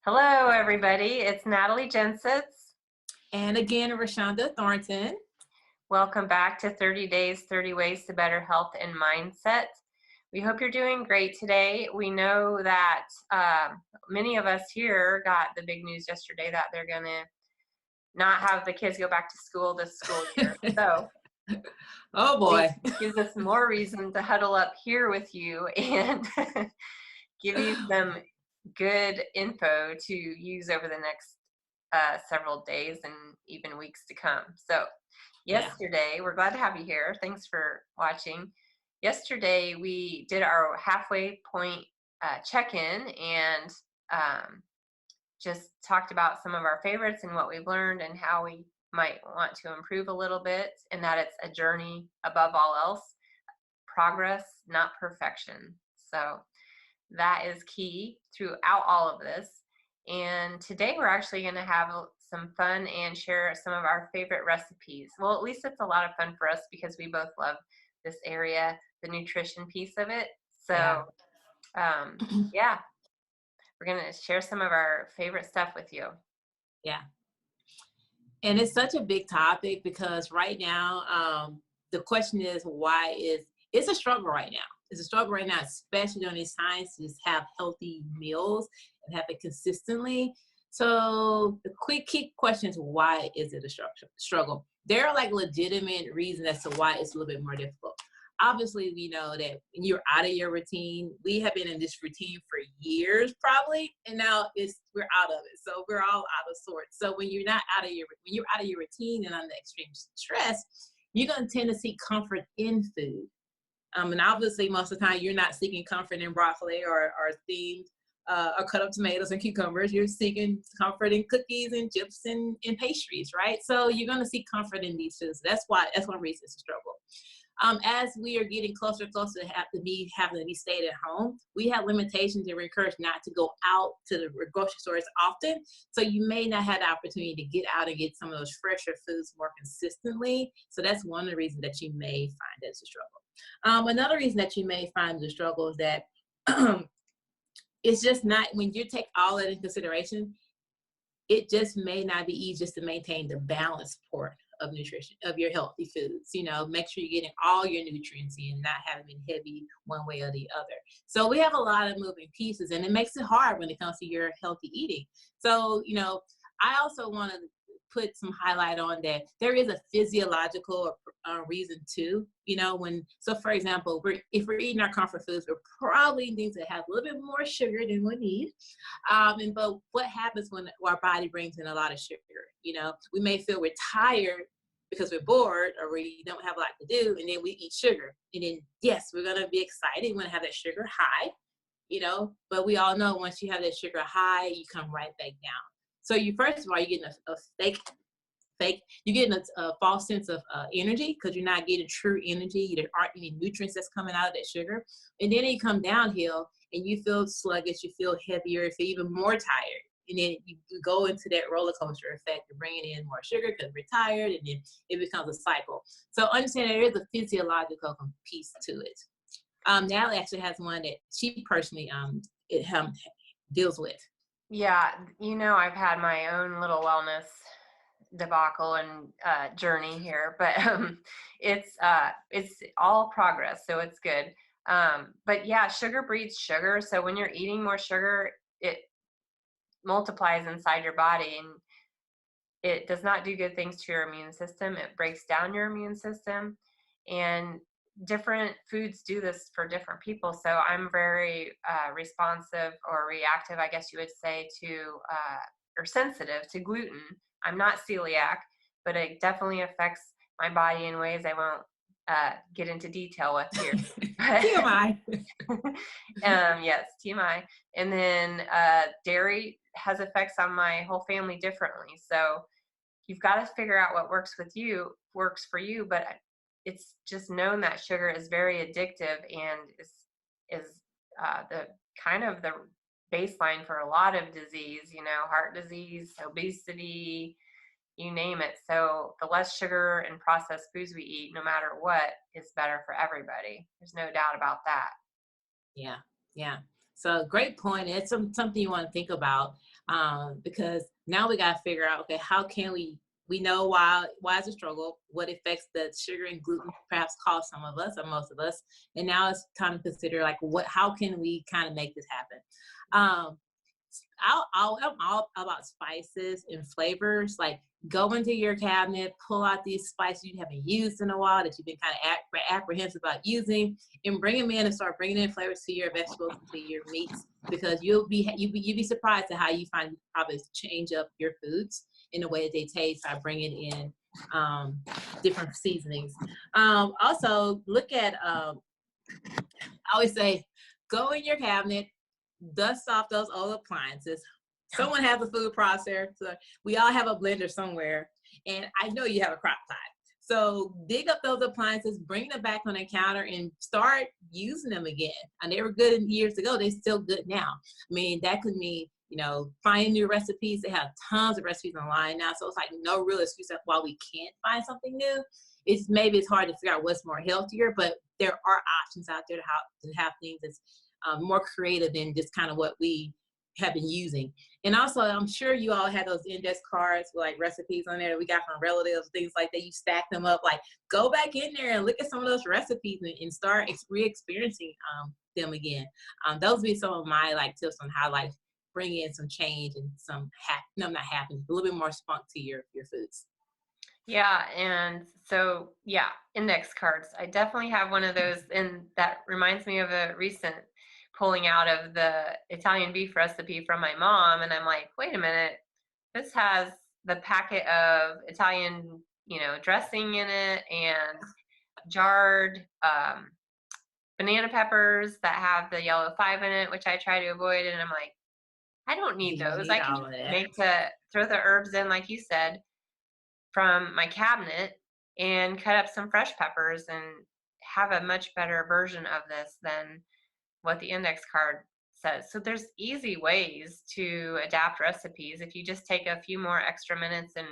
Hello, everybody. It's Natalie Jensitz. And again, Rashonda Thornton. Welcome back to 30 Days, 30 Ways to Better Health and Mindset. We hope you're doing great today. We know that many of us here got the big news yesterday that they're going to not have the kids go back to school this school year. So, oh boy, gives us more reason to huddle up here with you and give you some good info to use over the next several days and even weeks to come. So yesterday, we're glad to have you here. Thanks for watching. Yesterday, we did our halfway point check-in and just talked about some of our favorites and what we've learned and how we might want to improve a little bit, and that it's a journey above all else, progress, not perfection. So that is key throughout all of this. And today we're actually going to have some fun and share some of our favorite recipes. Well, at least it's a lot of fun for us because we both love this area, the nutrition piece of it. So, yeah, we're going to share some of our favorite stuff with you. Yeah. And it's such a big topic because right now, the question is, it's a struggle right now. It's a struggle right now, especially during these times, to just have healthy meals and have it consistently. So the quick key question is, why is it a struggle? There are like legitimate reasons as to why it's a little bit more difficult. Obviously, we know that when you're out of your routine, we have been in this routine for years probably, and now we're out of it. So we're all out of sorts. So when you're out of your routine and under extreme stress, you're going to tend to seek comfort in food. And obviously, most of the time, you're not seeking comfort in broccoli or steamed or cut up tomatoes and cucumbers. You're seeking comfort in cookies and chips and pastries, right? So you're going to seek comfort in these foods. That's one reason it's a struggle. As we are getting closer and closer to having to be stayed at home, we have limitations and we're encouraged not to go out to the grocery stores often. So you may not have the opportunity to get out and get some of those fresher foods more consistently. So that's one of the reasons that you may find it's a struggle. Another reason that you may find the struggle is that it's just not, when you take all that into consideration, it just may not be easy just to maintain the balanced part of nutrition, of your healthy foods. Make sure you're getting all your nutrients in, not having heavy one way or the other. So we have a lot of moving pieces, and it makes it hard when it comes to your healthy eating. So, I also want to put some highlight on that there is a physiological reason too. So for example, if we're eating our comfort foods, we're probably eating things that have a little bit more sugar than we need. But what happens when our body brings in a lot of sugar? We may feel we're tired because we're bored or we don't have a lot to do, and then we eat sugar. And then, yes, we're going to be excited. We're going to have that sugar high, but we all know once you have that sugar high, you come right back down. So first of all, you're getting you're getting a false sense of energy because you're not getting true energy. There aren't any nutrients that's coming out of that sugar. And then you come downhill and you feel sluggish, you feel heavier, you feel even more tired. And then you go into that roller coaster effect of bringing in more sugar because we're tired, and then it becomes a cycle. So understand there is a physiological piece to it. Natalie actually has one that she personally deals with. Yeah, I've had my own little wellness debacle and journey here, but it's all progress, so it's good. But yeah, sugar breeds sugar. So when you're eating more sugar, it multiplies inside your body, and it does not do good things to your immune system. It breaks down your immune system, and different foods do this for different people. So I'm very responsive or reactive, I guess you would say, to or sensitive to gluten. I'm not celiac, but it definitely affects my body in ways I won't get into detail with here. TMI. Yes, TMI. And then dairy has effects on my whole family differently. So you've got to figure out what works for you, but it's just known that sugar is very addictive and is the kind of the baseline for a lot of disease, heart disease, obesity, you name it. So the less sugar and processed foods we eat, no matter what, is better for everybody. There's no doubt about that. Yeah. So great point. It's something you want to think about, because now we got to figure out, okay, how can we know why it's a struggle, what effects that sugar and gluten perhaps cause some of us or most of us, and now it's time to consider like how can we kind of make this happen. Um, I'm all about spices and flavors. Like go into your cabinet, pull out these spices you haven't used in a while that you've been kind of apprehensive about using, and bring them in and start bringing in flavors to your vegetables, to your meats, because you'll be surprised at how you find probably change up your foods in the way that they taste by bringing in different seasonings. Also, look at I always say, go in your cabinet, dust off those old appliances. Someone has a food processor. So we all have a blender somewhere. And I know you have a crock pot. So dig up those appliances, bring them back on the counter, and start using them again. And they were good years ago. They're still good now. I mean, that could mean, finding new recipes. They have tons of recipes online now. So it's like no real excuse why we can't find something new. Maybe it's hard to figure out what's more healthier, but there are options out there to have things that's more creative than just kind of what we have been using. And also, I'm sure you all had those index cards with like recipes on there that we got from relatives, things like that. You stack them up. Like go back in there and look at some of those recipes and start re-experiencing them again. Those would be some of my like tips on how like bring in some change and some not happy, a little bit more spunk to your foods. Yeah, and so index cards. I definitely have one of those, and that reminds me of a recent pulling out of the Italian beef recipe from my mom, and I'm like, wait a minute, this has the packet of Italian, dressing in it, and jarred banana peppers that have the yellow 5 in it, which I try to avoid, and I'm like, I don't need those. I can throw the herbs in, like you said, from my cabinet and cut up some fresh peppers and have a much better version of this than what the index card says. So there's easy ways to adapt recipes if you just take a few more extra minutes and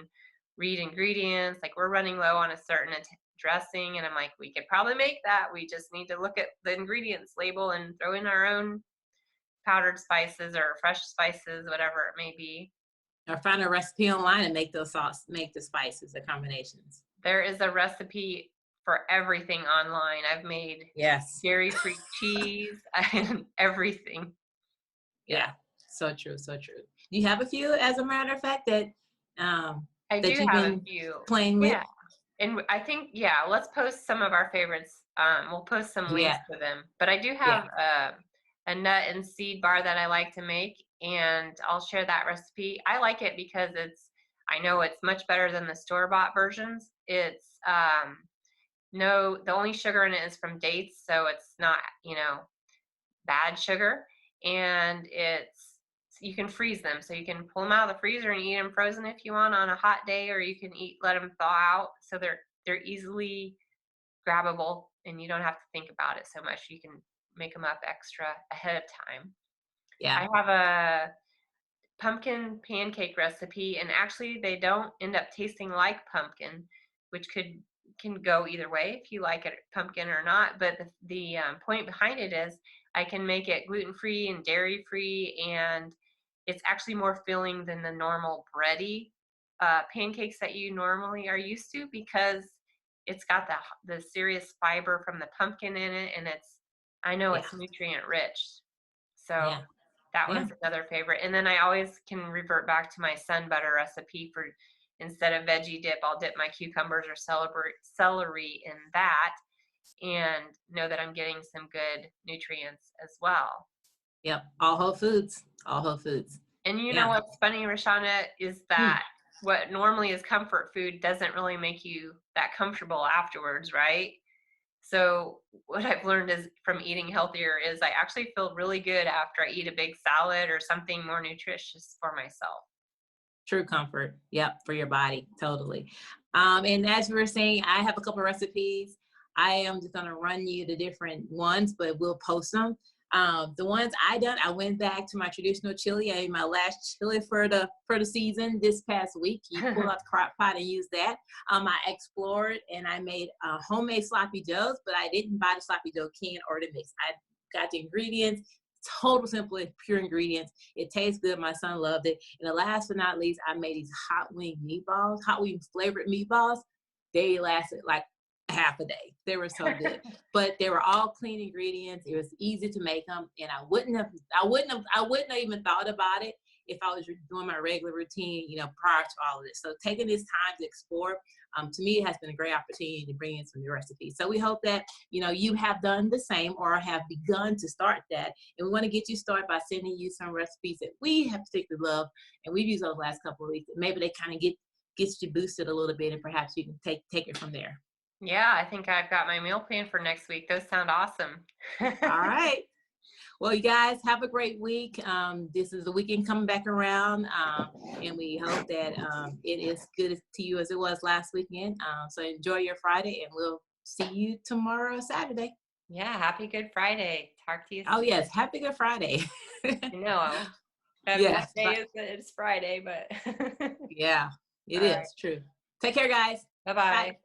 read ingredients. Like we're running low on a certain dressing, and I'm like, we could probably make that. We just need to look at the ingredients label and throw in our own powdered spices or fresh spices, whatever it may be. Or find a recipe online and make the spices, the combinations. There is a recipe for everything online. I've made dairy-free cheese and everything. Yeah, so true, so true. You have a few, as a matter of fact, that I do have a few playing with. Yeah, and I think let's post some of our favorites. We'll post some links to them. But I do have a nut and seed bar that I like to make, and I'll share that recipe. I like it because I know it's much better than the store-bought versions. It's the only sugar in it is from dates, so it's not, bad sugar, and you can freeze them, so you can pull them out of the freezer and eat them frozen if you want on a hot day, or you can let them thaw out, so they're easily grabbable, and you don't have to think about it so much. You can make them up extra ahead of time. I have a pumpkin pancake recipe, and actually they don't end up tasting like pumpkin, which can go either way if you like it pumpkin or not. But the point behind it is I can make it gluten-free and dairy-free, and it's actually more filling than the normal bready pancakes that you normally are used to, because it's got the serious fiber from the pumpkin in it, and it's nutrient rich. So that one's another favorite. And then I always can revert back to my sun butter recipe for, instead of veggie dip, I'll dip my cucumbers or celery in that, and know that I'm getting some good nutrients as well. Yep, all whole foods. And you know what's funny, Rashonda, is that what normally is comfort food doesn't really make you that comfortable afterwards, right? So what I've learned is from eating healthier is I actually feel really good after I eat a big salad or something more nutritious for myself. True comfort. Yep, for your body. Totally. And as we were saying, I have a couple of recipes. I am just going to run you the different ones, but we'll post them. The ones I went back to my traditional chili. I made my last chili for the season this past week. You pull out the crock pot and use that. I explored and I made homemade sloppy joes, but I didn't buy the sloppy joe can or the mix. I got the ingredients, Total simple, pure ingredients. It tastes good. My son loved it. And the last but not least, I made these hot wing meatballs, hot wing flavored meatballs. They lasted like half a day. They were so good, but they were all clean ingredients. It was easy to make them, and I wouldn't have even thought about it if I was doing my regular routine, prior to all of this. So taking this time to explore, to me, it has been a great opportunity to bring in some new recipes. So we hope that, you have done the same or have begun to start that. And we want to get you started by sending you some recipes that we have particularly loved, and we've used those last couple of weeks. Maybe they kind of gets you boosted a little bit, and perhaps you can take it from there. Yeah, I think I've got my meal plan for next week. Those sound awesome. All right. Well, you guys have a great week. This is the weekend coming back around, and we hope that it is good to you as it was last weekend. So enjoy your Friday, and we'll see you tomorrow, Saturday. Yeah, happy Good Friday. Talk to you soon. Oh, yes. Happy Good Friday. I know. Yes. It's Friday, but yeah, it All is right. true. Take care, guys. Bye-bye. Bye.